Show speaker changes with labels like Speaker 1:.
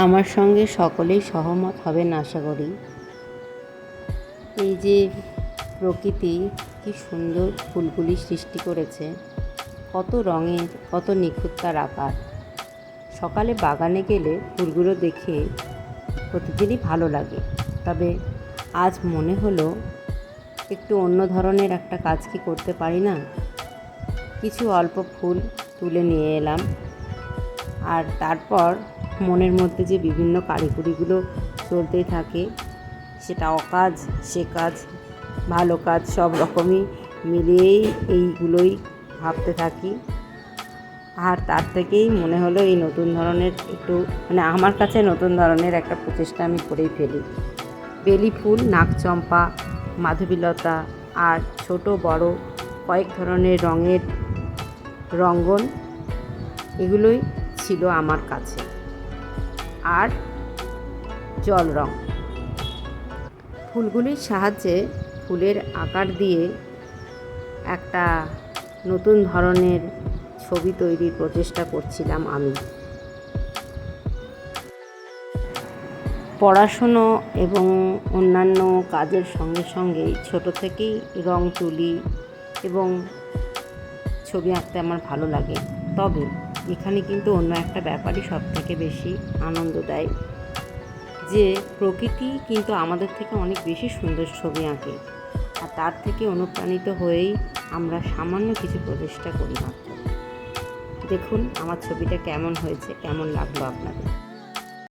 Speaker 1: আমার সঙ্গে সকলেই সহমত হবেন আশা করি। এই যে প্রকৃতি কি সুন্দর ফুলগুলি সৃষ্টি করেছে, কত রঙের, কত নিখুঁত তার আকার। সকালে বাগানে গেলে ফুলগুলো দেখে প্রতিদিনই ভালো লাগে। তবে আজ মনে হলো একটু অন্য ধরনের একটা কাজ কি করতে পারি না। কিছু অল্প ফুল তুলে নিয়ে এলাম, আর তারপর মনের মধ্যে যে বিভিন্ন কারিকুরিগুলো চলতেই থাকে, সেটা অকাজ সে কাজ ভালো কাজ সব রকমই মিলিয়েই এইগুলোই ভাবতে থাকি। আর তার থেকেই মনে হলো এই নতুন ধরনের একটু আমার কাছে নতুন ধরনের একটা প্রচেষ্টা আমি করেই ফেলি। বেলি ফুল, নাকচম্পা, মাধবীলতা আর ছোট বড় কয়েক ধরনের রঙের রঙ্গন, এগুলোই ছিল আমার কাছে। আর জল রঙ, ফুলগুলির সাহায্যে ফুলের আকার দিয়ে একটা নতুন ধরনের ছবি তৈরির প্রচেষ্টা করছিলাম আমি। পড়াশুনো এবং অন্যান্য কাজের সঙ্গে সঙ্গেই ছোট থেকেই রং তুলি এবং ছবি আঁকতে আমার ভালো লাগে। তবে এখানে কিন্তু অন্য একটা ব্যাপারই সবথেকে বেশি আনন্দ দেয়, যে প্রকৃতি কিন্তু আমাদের থেকে অনেক বেশি সুন্দর ছবি আঁকে। আর তার থেকে অনুপ্রাণিত হয়েই আমরা সামান্য কিছু প্রচেষ্টা করি মাত্র। দেখুন আমার ছবিটা কেমন হয়েছে, কেমন লাগলো আপনাদের।